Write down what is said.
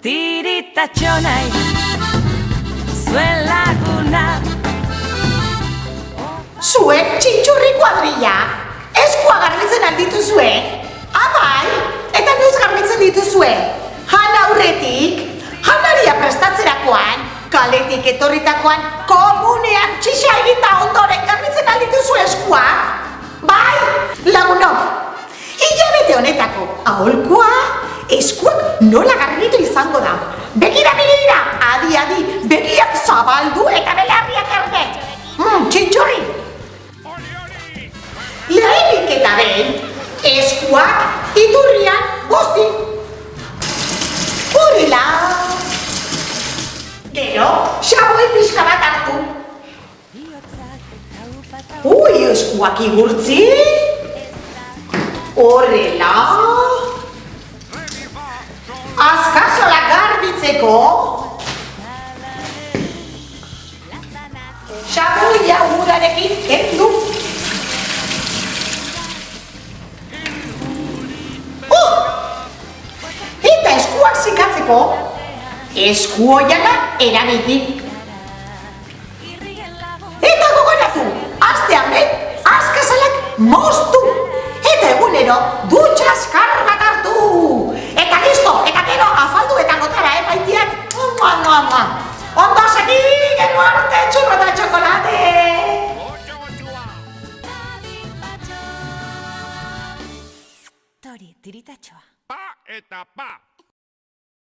Tiritatxo nahi zuen laguna. Zuen txintxurri kuadrilla, eskua garbitzen aldituzue? Abai, eta noiz garbitzen dituzue? Han aurretik, janaria prestatzerakoan, kaletik etorritakoan, komunean txixa eginda ondoren garbitzen aldituzue eskua? Bai, lagunok, hilabete honetako aholkua, eskuak nola garbitu izango da. Begira, adi, begiak zabaldu eta belarriak erde. Txintxurri! Lehenik eta behin, eskuak iturrian guzti. Horrela. Gero, xaboi pixka bat hartu. Eskuak igurtzi. Horrela. Azkazola garbitzeko. Xaboia urarekin kendu. Eta eskuak zikatzeko, esku oiana erabili. Eta gogoratu, astean behin, azkazalak moztu. Eta egunero, dutxa azkar bat hartu. Eta listo, eta gero afaldu eta notara, baitiak. Ondo segi, gero arte txurro eta txokolate. Tori, tiritatxoa. Pa eta pa.